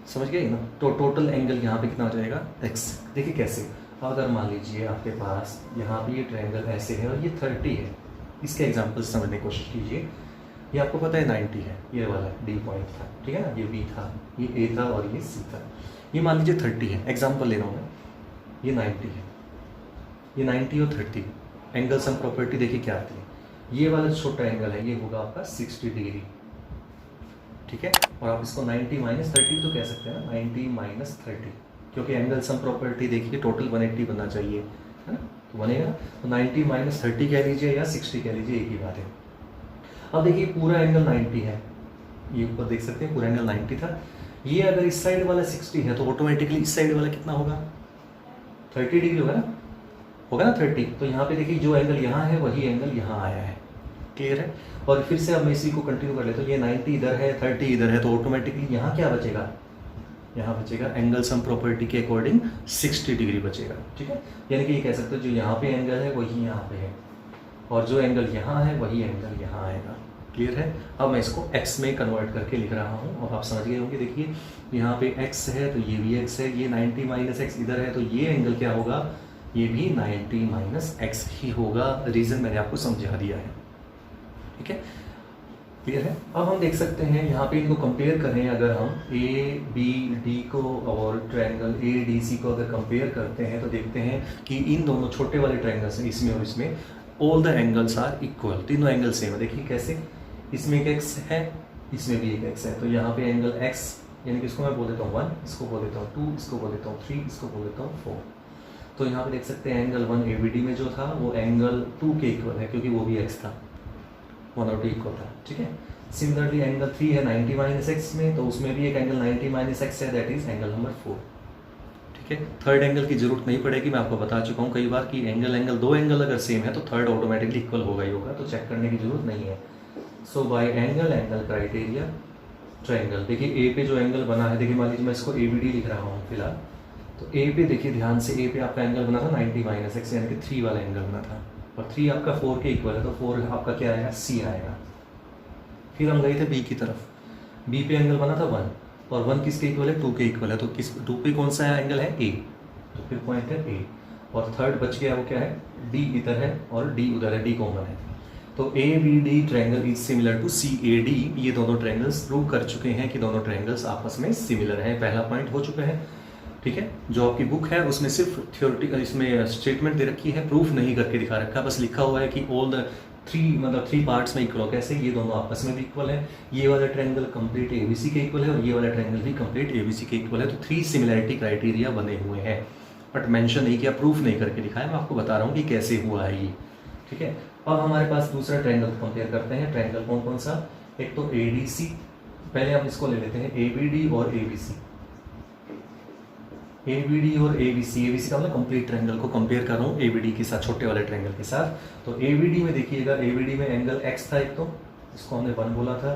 Speaker 1: समझ गए ना? तो टोटल एंगल यहाँ पे कितना हो जाएगा? एक्स। देखिए कैसे, अगर मान लीजिए आपके पास यहाँ पे ये ट्रायंगल ऐसे है और ये 30 है, इसके एग्जांपल समझने की कोशिश कीजिए। ये आपको पता है 90 है, ये वाला डी पॉइंट था, ठीक है ना, ये बी था, ये ए था और ये सी था। ये मान लीजिए 30 है, एग्जाम्पल ले रहा हूँ मैं, ये 90 है, ये 90 और 30 एंगल सम प्रॉपर्टी देखिए क्या आती है। ये वाला छोटा एंगल है, ये होगा आपका 60 डिग्री, ठीक है। और आप इसको 90 माइनस 30 तो कह सकते हैं ना, 90 माइनस 30, क्योंकि एंगल सम प्रॉपर्टी देखिए टोटल 180 बनना चाहिए, है ना, तो बनेगा। तो 90 माइनस 30 कह लीजिए या 60 कह लीजिए, एक ही बात है। अब देखिए पूरा एंगल 90 है, ये ऊपर देख सकते हैं पूरा एंगल 90 था। ये अगर इस साइड वाला 60 है तो ऑटोमेटिकली इस साइड वाला कितना होगा? 30 डिग्री होगा ना, होगा ना 30। तो यहाँ पे देखिए जो एंगल यहाँ है वही एंगल यहाँ आया है, क्लियर है। और फिर से अब मैं इसी को कंटिन्यू कर लेता हूँ, ये 90 इधर है, 30 इधर है, तो ऑटोमेटिकली यहाँ क्या बचेगा? यहाँ बचेगा एंगल सम प्रॉपर्टी के अकॉर्डिंग 60 डिग्री बचेगा, ठीक है। यानी कि ये कह सकते हो जो यहाँ पे एंगल है वही यहाँ पे है, और जो एंगल यहाँ है वही एंगल यहाँ आएगा, क्लियर है। अब मैं इसको x में कन्वर्ट करके लिख रहा हूँ, अब आप समझ गए होंगे। देखिए यहाँ पे x है तो ये भी x है, ये 90 माइनस एक्स इधर है तो ये एंगल क्या होगा? ये भी 90 माइनस एक्स ही होगा। रीज़न मैंने आपको समझा दिया है, ठीक है, क्लियर है। अब हम देख सकते हैं यहाँ पे इनको कंपेयर करें, अगर हम ए बी डी को और ट्रायंगल ए डी सी को अगर कंपेयर करते हैं तो देखते हैं कि इन दोनों छोटे वाले ट्रायंगल्स हैं, इसमें और इसमें, all the angles are equal, तीनों एंगल सेम है। देखिए कैसे, इसमें एक एक्स है, इसमें भी एक एक्स है, तो यहाँ पे एंगल एक्स, यानी कि इसको मैं बोल देता हूँ 1, इसको बोल देता हूँ 2, इसको बोल देता हूँ 3, इसको बोल देता हूँ 4। तो यहाँ पे देख सकते हैं एंगल 1 ABD में जो था वो एंगल 2 के इक्वल है, क्योंकि वो भी एक्स था, 1 और 2 इक्वल था, ठीक है। सिमिलरली एंगल 3 है 90 माइनस एक्स में, तो उसमें भी एक एंगल 90 माइनस एक्स है, दैट इज एंगल नंबर 4, ठीक है। थर्ड एंगल की जरूरत नहीं पड़ेगी, मैं आपको बता चुका हूँ कई बार कि दो एंगल अगर सेम है तो थर्ड ऑटोमेटिकली इक्वल होगा ही होगा, तो चेक करने की जरूरत नहीं है। So by angle criteria triangle, देखिए ए पे जो एंगल बना है, देखिए मान लीजिए मैं इसको ABD लिख रहा हूँ फिलहाल, तो ए पे देखिए ध्यान से, ए पे आपका एंगल बना था 90 माइनस एक्स, यानी कि 3 वाला एंगल बना था, और 3 आपका 4 के इक्वल है, तो 4 आपका क्या आएगा? C आएगा। फिर हम गए थे बी की तरफ, बी पे एंगल बना था 1, और 1 किसके इक्वल है? 2 के इक्वल है, तो किस 2 पे कौन सा एंगल है? A, तो फिर पॉइंट है A। और थर्ड बच गया वो क्या है? D इधर है और D उधर है, D कॉमन है, तो ABD triangle is similar to CAD। ये दोनों ट्रायंगल्स प्रूव कर चुके हैं कि दोनों ट्रायंगल्स आपस में सिमिलर हैं, पहला पॉइंट हो चुका है, ठीक है। जो आपकी बुक है उसमें सिर्फ थ्योरेटिकल इसमें स्टेटमेंट दे रखी है, प्रूफ नहीं करके दिखा रखा, बस लिखा हुआ है कि ऑल द 3 पार्ट्स में इक्वल। कैसे? ये दोनों आपस में भी इक्वल है, ये वाला ट्रायंगल कंप्लीट ABC के इक्वल है और ये वाला ट्रायंगल भी कंप्लीट ABC के इक्वल है, तो 3 सिमिलैरिटी क्राइटेरिया बने हुए हैं, बट मेंशन नहीं किया, प्रूफ नहीं करके दिखाया, मैं आपको बता रहा हूँ कि कैसे हुआ है ये, ठीक है। अब हमारे पास दूसरा ट्रायंगल कंपेयर करते हैं, ट्रायंगल कौन कौन सा? एक तो ADC, पहले हम इसको ले लेते हैं ABD और ABC। ABD और ABC का मतलब कंप्लीट ट्रायंगल को कंपेयर कर रहा हूँ ABD के साथ, छोटे वाले ट्रायंगल के साथ। तो ABD में देखिएगा, ABD में एंगल x था एक, तो इसको हमने 1 बोला था,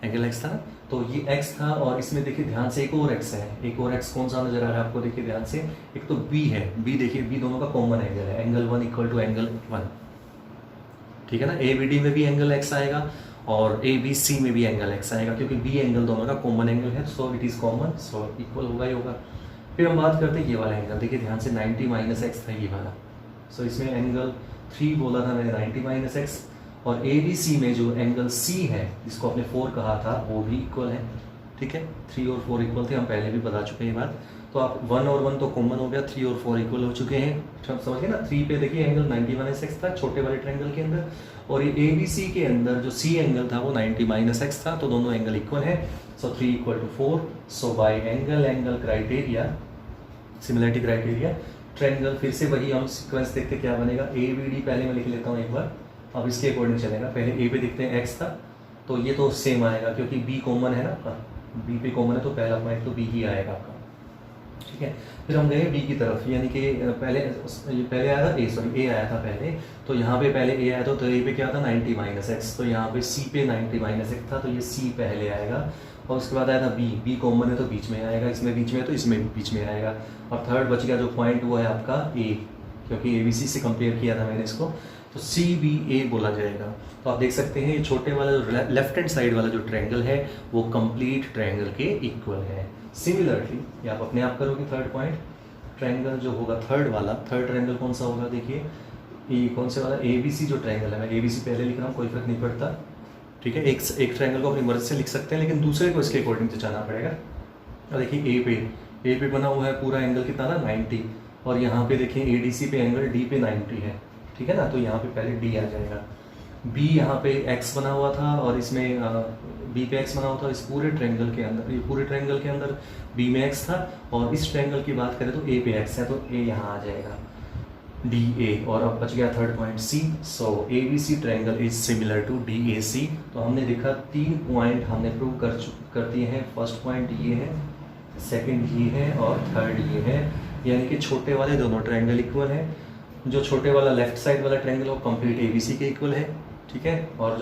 Speaker 1: एंगल x था, तो ये x था, और इसमें देखिए ध्यान से एक और x है, एक और x कौन सा नजर आ रहा है आपको? देखिए ध्यान से, एक तो B है, B देखिए, B दोनों का कॉमन एंगल है, एंगल 1 इक्वल टू एंगल 1, ठीक है ना। ABD में भी एंगल x आएगा और ABC में भी एंगल x आएगा, क्योंकि B एंगल दोनों का कॉमन एंगल है, so it is common, so equal होगा ही होगा। फिर हम बात करते हैं ये वाला एंगल, देखिए ध्यान से 90 माइनस एक्स था ये वाला, सो इसमें एंगल 3 बोला था मैंने 90 माइनस एक्स, और ABC में जो एंगल C है जिसको आपने 4 कहा था वो भी इक्वल है, ठीक है। 3 और 4 इक्वल थे, हम पहले भी बता चुके हैं ये बात। तो आप 1 और 1 तो कॉमन हो गया, 3 और 4 इक्वल हो चुके हैं, समझ गए ना। 3 पे देखिए एंगल 90 माइनस एक्स था छोटे वाले ट्रायंगल के अंदर, और ये ABC के अंदर जो C एंगल था वो 90 माइनस एक्स था, तो दोनों एंगल इक्वल है, so 3 equal to 4। So by angle criteria, similarity criteria triangle, फिर से वही हम सीक्वेंस देखते क्या बनेगा। ABD पहले मैं लिख लेता हूँ एक बार, अब इसके अकॉर्डिंग चलेगा। पहले A पे देखते हैं x था, तो ये तो सेम आएगा क्योंकि B कॉमन है ना आपका, B पे कॉमन है, तो पहला पॉइंट तो B ही आएगा आपका, ठीक है। फिर हम गए B की तरफ, यानी कि पहले आया था A आया था पहले, तो यहाँ पे पहले A आया था, तो A पे क्या था 90 माइनस एक्स, तो यहाँ पे C पे 90 माइनस एक्स था, तो ये C पहले आएगा, और उसके बाद आया था B कॉमन है तो बीच में आएगा, इसमें बीच में है तो इसमें बीच में आएगा, और थर्ड बच गया जो पॉइंट वो है आपका A, क्योंकि ABC से कंपेयर किया था मैंने इसको, तो CBA बोला जाएगा। तो आप देख सकते हैं ये छोटे वाला जो लेफ्ट हैंड साइड वाला जो ट्रायंगल है वो कंप्लीट ट्रायंगल के इक्वल है। सिमिलरली ये आप अपने आप करोगे थर्ड पॉइंट, ट्रायंगल जो होगा थर्ड ट्रायंगल कौन सा होगा, देखिए ये कौन से वाला, ABC जो ट्रायंगल है, मैं ABC पहले लिख रहा हूँ, कोई फर्क नहीं पड़ता, ठीक है। एक ट्रायंगल को अपनी मर्जी से लिख सकते हैं, लेकिन दूसरे को इसके अकॉर्डिंग से जाना पड़ेगा। और देखिए ए पे बना हुआ है पूरा एंगल कितना ना 90, और यहाँ पे देखिए ADC पे एंगल D पे 90 है, ठीक है ना। तो यहाँ पे पहले D आ जाएगा। B यहाँ पे X बना हुआ था और इसमें B पे X बना हुआ था, इस पूरे ट्रायंगल के अंदर, ये पूरे ट्रायंगल के अंदर B में X था, और इस ट्रायंगल की बात करें तो A पे X है, तो A यहाँ आ जाएगा DA। और अब बच गया third point C। So ABC triangle is similar to DAC। तो हमने देखा 3 पॉइंट हमने प्रूव कर दिए हैं। फर्स्ट पॉइंट ये है, सेकंड ये है, और थर्ड ये है, यानी कि छोटे वाले दोनों ट्रायंगल इक्वल है। जो छोटे वाला लेफ्ट साइड वाला ट्रायंगल वो कंप्लीट ABC के इक्वल है, ठीक है। और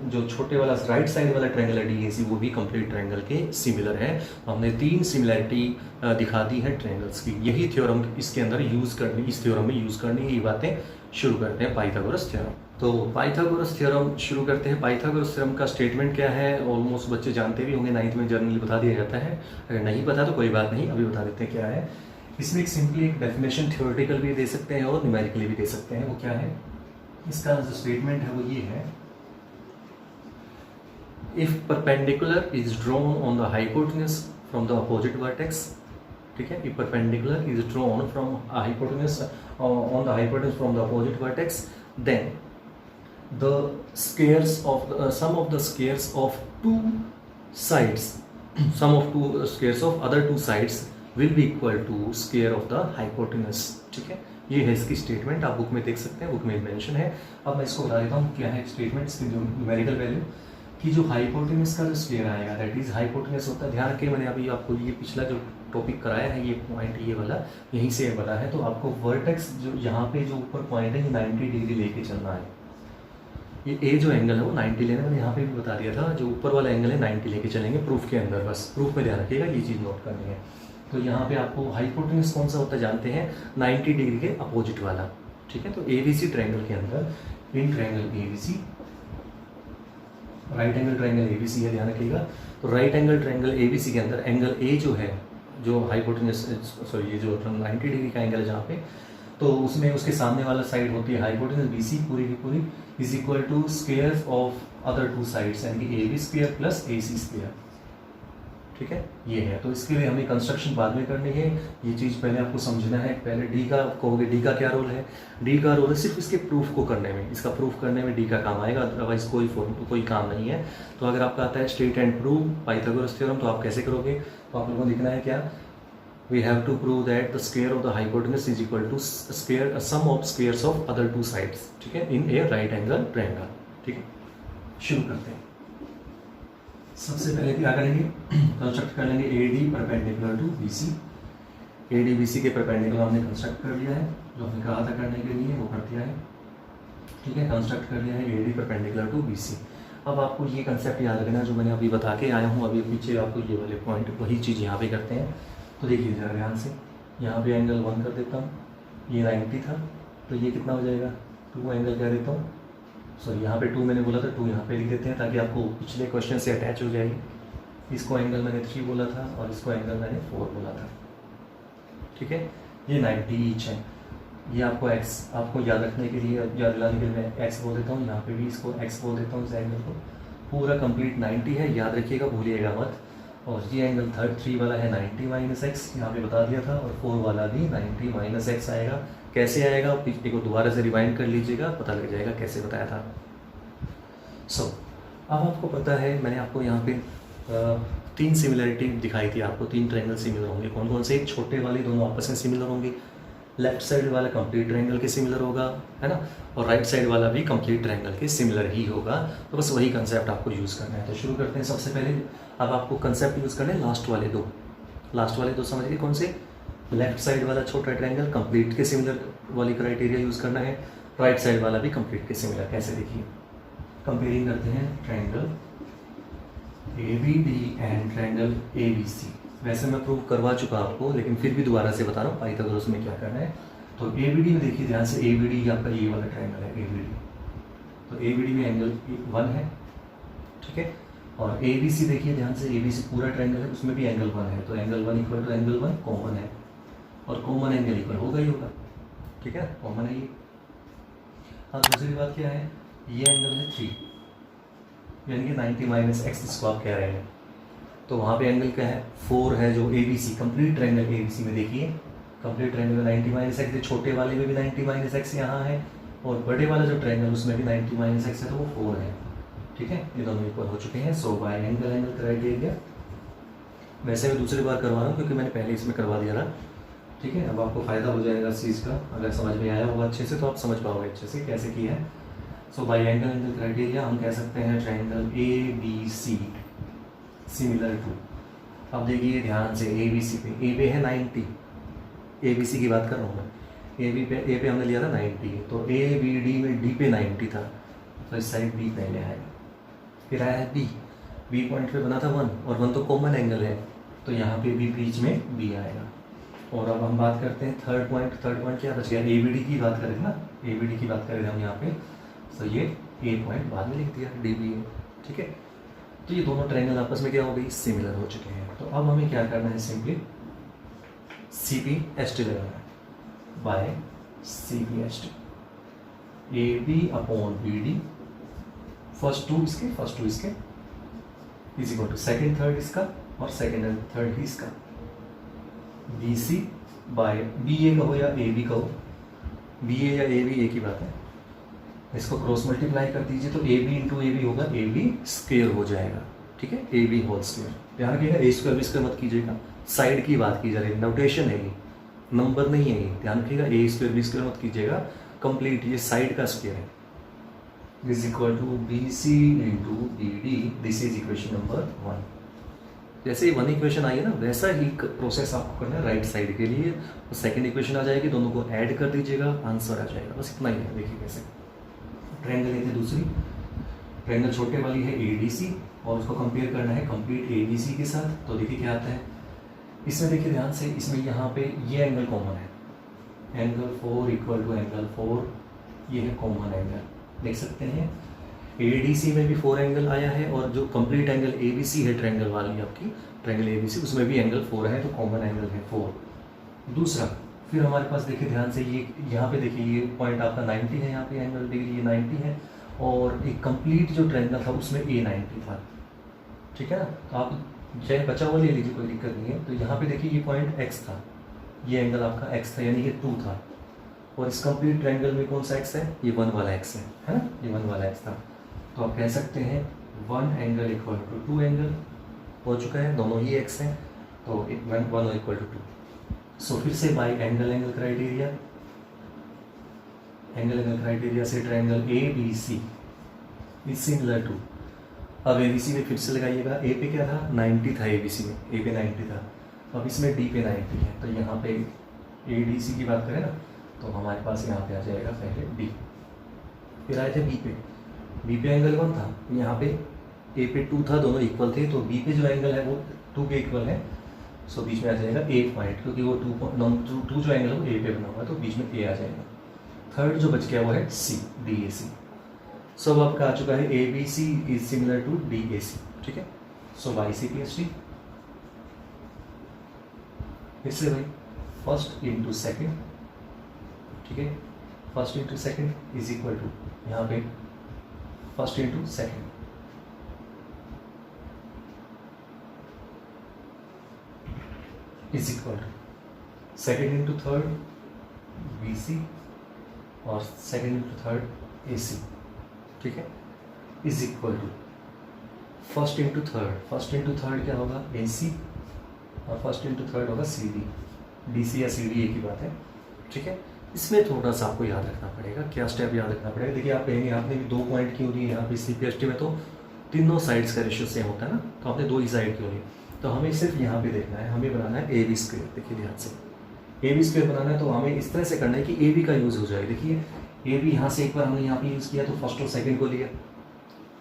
Speaker 1: जो छोटे वाला राइट साइड वाला ट्रायंगल है DAC वो भी कंप्लीट ट्रायंगल के सिमिलर है। हमने 3 सिमिलरिटी दिखा दी है ट्रायंगल्स की। यही थ्योरम इसके अंदर यूज़ करनी, इस थ्योरम में यूज़ करनी है। ये बातें शुरू करते हैं पाइथागोरस थ्योरम। तो पाइथागोरस थ्योरम शुरू करते हैं। पाइथागोरस थ्योरम का स्टेटमेंट क्या है, ऑलमोस्ट बच्चे जानते भी होंगे, 9th में जनरली बता दिया जाता है। अगर नहीं पता तो कोई बात नहीं, अभी बता देते हैं क्या है। इसमें एक सिंपली एक डेफिनेशन थ्योरेटिकल भी दे सकते हैं और न्यूमेरिकली भी दे सकते हैं। वो क्या है, इसका जो स्टेटमेंट है वो ये है, if perpendicular is drawn on the hypotenuse from the opposite vertex, ठीक है। If perpendicular is drawn from hypotenuse on the hypotenuse from the opposite vertex, then the squares of sum of the squares of two sides sum of two squares of other two sides will be equal to square of the hypotenuse, ठीक है। ये है इसकी statement, आप book में देख सकते हैं, बुक में मेंशन है। अब मैं इसको बता देता हूँ क्या है स्टेटमेंट, इसकी जो न्यूमेरिकल वैल्यू कि जो हाइपोटेन्यूज का जो स्क्वायर आएगा दैट इज हाइपोटेन्यूज होता है। ध्यान रखिए मैंने अभी आपको ये पिछला जो टॉपिक कराया है, ये पॉइंट ये वाला यहीं से बना है। तो आपको वर्टेक्स जो यहाँ पे जो ऊपर पॉइंट है ये 90 डिग्री लेके चलना है। ये A जो एंगल है वो 90 लेना, मैंने यहाँ पे भी बता दिया था, जो ऊपर वाला एंगल है 90 लेके चलेंगे प्रूफ के अंदर, बस प्रूफ में ध्यान रखिएगा, ये चीज़ नोट करनी है। तो यहाँ पे आपको हाइपोटेन्यूज कौन सा होता है जानते हैं, 90 डिग्री के अपोजिट वाला, ठीक है। तो ABC ट्रायंगल के अंदर in triangle ABC, right angle triangle ABC है, ध्यान रखिएगा। तो राइट एंगल ट्रायंगल ABC के अंदर एंगल A जो है, जो हाइपोटेन्यूज सॉरी ये जो 90 डिग्री का एंगल है जहाँ पे, तो उसमें उसके सामने वाला साइड होती है हाइपोटेन्यूज BC पूरी की पूरी is equal to square of other two sides, यानी कि AB square plus AC square, ठीक है। ये है, तो इसके लिए हमें कंस्ट्रक्शन बाद में करनी है, ये चीज़ पहले आपको समझना है। पहले D का कहोगे, D का क्या रोल है, D का रोल है सिर्फ इसके प्रूफ को करने में, इसका प्रूफ करने में D का काम आएगा, अदरवाइज कोई काम नहीं है। तो अगर आपका आता है state and prove Pythagoras theorem, तो आप कैसे करोगे, तो आप लोगों को लिखना है क्या, we have to prove that the square of the hypotenuse is equal to sum of squares of other two sides, ठीक है, in a right angle triangle, ठीक है। शुरू करते हैं। सबसे पहले क्या करेंगे, कंस्ट्रक्ट कर लेंगे AD perpendicular to BC। AD BC के परपेंडिकुलर हमने कंस्ट्रक्ट कर लिया है, जो हमने कहा था करने के लिए वो कर दिया है, ठीक है। कंस्ट्रक्ट कर लिया है AD परपेंडिकुलर टू BC। अब आपको ये कंसेप्ट याद रखना जो मैंने अभी बता के आया हूँ, अभी पीछे आपको ये वाले पॉइंट वही चीज़ यहाँ पे करते हैं। तो देखिए जरा ध्यान से, यहाँ पे एंगल 1 कर देता हूँ, ये 90 था, तो ये कितना हो जाएगा 2 एंगल कह देता हूँ, सॉरी यहाँ पे 2 मैंने बोला था, 2 यहाँ पे लिख देते हैं ताकि आपको पिछले क्वेश्चन से अटैच हो जाएगी। इसको एंगल मैंने 3 बोला था और इसको एंगल मैंने 4 बोला था, ठीक है। ये 90 ईच है, ये आपको x आपको याद रखने के लिए, याद दिलाने के लिए मैं x बोल देता हूँ, यहाँ पे भी इसको x बोल देता हूँ। इस एंगल को पूरा कंप्लीट 90 है, याद रखिएगा, भूलिएगा मत। और ये एंगल 3 वाला है 90 माइनस एक्स, यहाँ पे बता दिया था, और 4 वाला भी 90 माइनस एक्स आएगा। कैसे आएगा, पिछले को दोबारा से रिवाइंड कर लीजिएगा, पता लग जाएगा कैसे बताया था। अब आपको पता है, मैंने आपको यहाँ पे 3 सिमिलरिटी दिखाई थी आपको, 3 ट्रायंगल सिमिलर होंगे। कौन कौन से, एक छोटे वाले दोनों आपस में सिमिलर होंगे, लेफ्ट साइड वाला कंप्लीट ट्रायंगल के सिमिलर होगा, है ना, और राइट साइड वाला भी कंप्लीट ट्रायंगल के सिमिलर ही होगा। तो बस वही कंसेप्ट आपको यूज़ करना है। तो शुरू करते हैं। सबसे पहले अब आपको कंसेप्ट यूज़ करना है लास्ट वाले दो समझिए कौन से, लेफ्ट साइड वाला छोटा ट्रायंगल कंप्लीट के सिमिलर वाली क्राइटेरिया यूज़ करना है, राइट साइड वाला भी कंप्लीट के सिमिलर। कैसे, देखिए कंपेयरिंग करते हैं triangle ABD and triangle ABC। वैसे मैं प्रूव करवा चुका आपको, लेकिन फिर भी दोबारा से बता रहा हूँ पाइथागोरस में क्या करना है। तो ए बी डी में देखिए ध्यान से, ए बी डी आपका ये वाला ट्रायंगल है ए बी डी, तो ए बी डी में एंगल 1 है, ठीक है। और ए बी सी देखिए ध्यान से, ए बी सी पूरा ट्रायंगल है, उसमें भी एंगल 1 है, तो angle 1 equal to angle 1 common है, और कॉमन एंगल इक्वल होगा ही होगा, ठीक है, कॉमन है ये। अब दूसरी बात क्या है, ये एंगल है 3, यानी कि 90 माइनस एक्स, इसको आप कह रहे हैं, तो वहाँ पे एंगल क्या है 4 है, जो A B C complete triangle A B C में देखिए, कंप्लीट ट्रायंगल में 90 माइनस एक्स, छोटे वाले में भी 90 माइनस एक्स यहाँ है, और बड़े वाला जो ट्रायंगल उसमें भी 90 माइनस एक्स है, तो वो 4 है, ठीक है, ये दोनों इक्वल हो चुके हैं। सो बाय एंगल क्राइटेरिया, वैसे मैं दूसरी बार करवा रहा हूँ क्योंकि मैंने पहले इसमें करवा दिया था, ठीक है। अब आपको फ़ायदा हो जाएगा इस चीज़ का, अगर समझ में आया होगा अच्छे से तो आप समझ पाओगे अच्छे से कैसे किया है। सो बाय एंगल क्राइटेरिया हम कह सकते हैं triangle A B C similar to, अब देखिए ध्यान से ए बी सी पे, ए पे है 90, ए बी सी की बात कर रहा हूँ मैं, ए पे हमने लिया था 90, तो ए बी डी में डी पे 90 था, तो इस साइड बी पहले आएगा, फिर आया है बी पॉइंट पे बना था 1, और 1 तो कॉमन एंगल है, तो यहाँ पे भी बीच में बी आएगा। और अब हम बात करते हैं थर्ड पॉइंट क्या बच गया, ए बी डी की बात करें ना, ए बी डी की बात करें हम यहाँ पे, तो ये ए पॉइंट बाद में लिख दिया, डी बी है, ठीक है। तो ये दोनों ट्रायंगल आपस में क्या हो गई, सिमिलर हो चुके हैं। तो अब हमें क्या करना है, simply C P S T लगाना है, by C P S T, A B upon B D, first to इसके is equal to second third इसका, और सेकेंड एंड थर्ड इसका, B C by B A कहो या ए बी कहो, B ए या ए बी एक ही बात है, इसको क्रॉस मल्टीप्लाई कर दीजिए तो A B into A B होगा, ए बी स्क्वेयर हो जाएगा, ठीक है, ए बी होल स्क्वेयर। ध्यान रखिएगा ए स्क्वेयर बी स्क्वेयर मत कीजिएगा, साइड की बात की जा रही है, नोटेशन है ये, नंबर नहीं है ये, ध्यान रखिएगा ए स्क्वेयर बी स्क्वेयर मत कीजिएगा, कंप्लीट ये साइड का स्क्वेयर है, is equal to B C into B D, this is equation number 1। जैसे ही 1 इक्वेशन आई है ना, वैसा ही प्रोसेस आपको करना है राइट साइड के लिए, तो सेकंड इक्वेशन आ जाएगी, दोनों को ऐड कर दीजिएगा, आंसर आ जाएगा, बस इतना ही है। देखिए कैसे ट्रायंगल लेते दूसरी, ट्रायंगल छोटे वाली है ए डी सी, और उसको कंपेयर करना है कंप्लीट ए बी सी के साथ, तो देखिए क्या आता है इसमें, देखिए ध्यान से, इसमें यहाँ पे ये एंगल कॉमन है, एंगल 4 इक्वल टू एंगल 4, ये है कॉमन एंगल, देख सकते हैं ए डी सी में भी 4 एंगल आया है, और जो complete angle A B C है ट्रायंगल वाली आपकी, ट्रायंगल ए बी सी, उसमें भी एंगल 4 है, तो कॉमन एंगल है 4। दूसरा फिर हमारे पास देखिए ध्यान से, ये यहाँ पे देखिए ये पॉइंट आपका 90 है, यहाँ पे एंगल डिग्री ये 90 है, और एक कंप्लीट जो ट्रायंगल था उसमें ए 90 था, ठीक है ना, तो आप चाहे बचा हुआ ले लीजिए, कोई दिक्कत नहीं है। तो यहाँ पे देखिए ये पॉइंट एक्स था, ये एंगल आपका एक्स था, यानी ये 2 था, और इस कंप्लीट ट्रायंगल में कौन सा एक्स है, ये 1 वाला एक्स है ना, ये 1 वाला एक्स था, तो आप कह सकते हैं 1 एंगल इक्वल टू 2 एंगल हो चुका है, दोनों ही एक्स हैं, तो 1 इक्वल टू 2। सो फिर से बाय एंगल क्राइटेरिया से triangle A B C is similar to, अब ए बी सी में फिर से लगाइएगा, ए पे क्या था 90 था, ए बी सी में ए पे 90 था, अब इसमें डी पे 90 है, तो यहाँ पे ए डी सी की बात करें ना, तो हमारे पास यहाँ पे आ जाएगा पहले डी, फिर आए थे बी पे एंगल 1 था, यहाँ पे ए पे 2 था, दोनों इक्वल थे, तो बी पे जो एंगल है वो 2 के इक्वल है, सो बीच में आ जाएगा ए पॉइंट, क्योंकि वो 2 जो एंगल है वो ए पे बना हुआ है, तो बीच में ए आ जाएगा। थर्ड जो बच गया वो है सी, डी ए सी। सो अब आपका आ चुका है A B C is similar to D A C, ठीक है। So by C P S T, इससे भाई फर्स्ट इंटू सेकेंड, ठीक है, first into second is equal to, यहाँ पे first into second, is equal to second into third B C, और second into third A C, ठीक है, is equal to first into third क्या होगा ए सी, और फर्स्ट इंटू थर्ड होगा C D, D C या सी डी एक ही बात है, ठीक है। इसमें थोड़ा सा आपको याद रखना पड़ेगा, क्या स्टेप याद रखना पड़ेगा, देखिए आप कहेंगे आपने भी 2 पॉइंट क्यों दिए, यहाँ पे सी पी एस टी में तो तीनों साइड्स का रेशियो सेम होता है ना, तो आपने 2 ही साइड क्यों लिए, तो हमें सिर्फ यहाँ पे देखना है, हमें बनाना है ए बी स्क्वेयर। देखिए ध्यान से ए बी स्क्वेयर बनाना है, तो हमें इस तरह से करना है कि ए बी का यूज़ हो जाए। देखिए ए बी यहाँ से एक बार हमने यहाँ पे यूज़ किया तो फर्स्ट और सेकंड को लिया,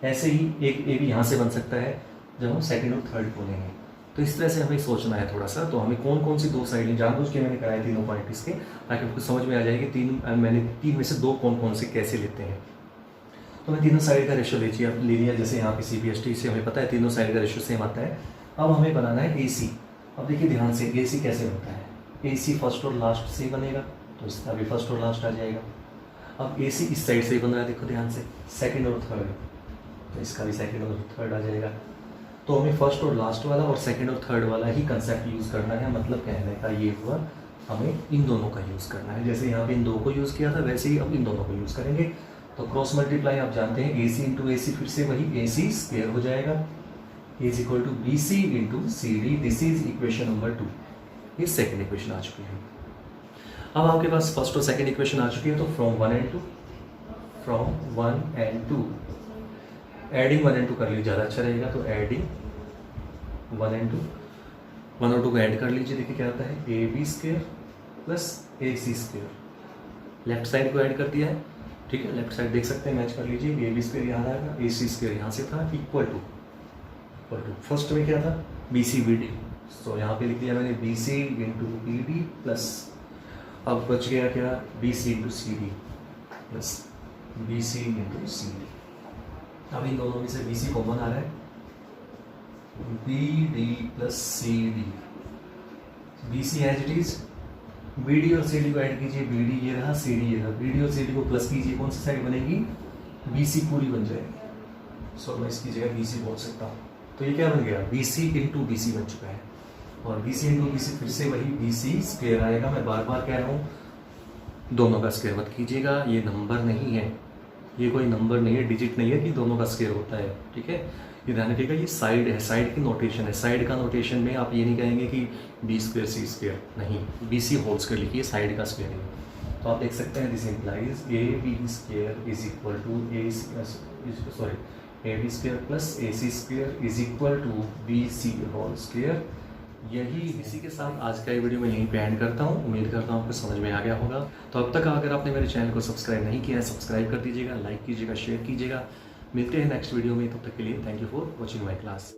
Speaker 1: ऐसे ही एक ए बी यहाँ से बन सकता है जब हम सेकंड और थर्ड को लेंगे, तो इस तरह से हमें सोचना है थोड़ा सा। तो हमें कौन कौन सी दो साइड जानबूझ के मैंने कराए तीनों पॉइंट इसके, ताकि आपको समझ में आ जाए कि मैंने तीन में से दो कौन कौन से कैसे लेते हैं। तो मैं तीनों साइड का रेशो ले लिया, जैसे यहाँ पे CBST से हमें पता है तीनों साइड का रेशो सेम आता है। अब हमें बनाना है AC। अब देखिए ध्यान से AC कैसे बनता है, AC फर्स्ट और लास्ट से बनेगा, तो इसका भी फर्स्ट और लास्ट आ जाएगा। अब AC इस साइड से ही बन रहा है, देखो ध्यान से, सेकंड और थर्ड, तो इसका भी सेकंड और थर्ड आ जाएगा। तो हमें फर्स्ट और लास्ट वाला और सेकंड और थर्ड वाला ही कंसेप्ट यूज़ करना है, मतलब कहने का ये हुआ हमें इन दोनों का यूज़ करना है। जैसे यहाँ पे इन दो को यूज़ किया था, वैसे ही अब इन दोनों को यूज़ करेंगे। तो क्रॉस मल्टीप्लाई आप जानते हैं, AC इंटू AC फिर से वही AC स्क्वायर हो जाएगा, is equal to BC into CD। This is equation number 2। ये सेकेंड इक्वेशन आ चुकी है। अब आपके पास फर्स्ट और सेकेंड इक्वेशन आ चुकी है, तो फ्रॉम 1 and 2 एडिंग 1 and 2 कर लीजिए, ज़्यादा अच्छा रहेगा। तो एडिंग 1 and 2, 1 और 2 को ऐड कर लीजिए, देखिए क्या आता है, AB square plus AC square. Left side को ऐड कर दिया है, ठीक है, लेफ्ट साइड देख सकते हैं, मैच कर लीजिए। AB स्क्वायर यहाँ आएगा, AC स्क्वायर यहाँ से था, इक्वल टू फर्स्ट में क्या था, BC BD। तो यहाँ पे लिख दिया मैंने BC इंटू BD प्लस, अब बच गया क्या, BC into CD plus BC into CD। अब इन दोनों में से BC कॉमन आ रहा है, BD plus CD, BC as it is, BD और CD को ऐड कीजिए, BD ये रहा, CD ये रहा, BD और CD को प्लस कीजिए, कौन सी साइड बनेगी, BC पूरी बन जाएगी। सो मैं इसकी जगह BC बोल सकता हूँ। तो ये क्या बन गया, BC इंटू BC बन चुका है, और BC इंटू BC फिर से वही BC स्क्वायर आएगा। मैं बार बार कह रहा हूँ, दोनों का स्क्वायर मत कीजिएगा, ये नंबर नहीं है, ये कोई नंबर नहीं है, डिजिट नहीं है कि दोनों का स्क्वायर होता है, ठीक है। ये ध्यान रखिएगा, ये साइड है, साइड की नोटेशन है। साइड का नोटेशन में आप ये नहीं कहेंगे कि B स्क्वायर C स्क्वायर, नहीं, BC होल स्क्वायर लिखिए, साइड का स्क्वायर है। तो आप देख सकते हैं, this implies AB square is equal to AB square plus AC square is equal to BC whole square. यही इसी के साथ आज का ये वीडियो मैं यहीं पे एंड करता हूँ। उम्मीद करता हूँ आपको समझ में आ गया होगा। तो अब तक अगर आपने मेरे चैनल को सब्सक्राइब नहीं किया है, सब्सक्राइब कर दीजिएगा, लाइक कीजिएगा, शेयर कीजिएगा। मिलते हैं नेक्स्ट वीडियो में, तब तक के लिए thank you for watching my class.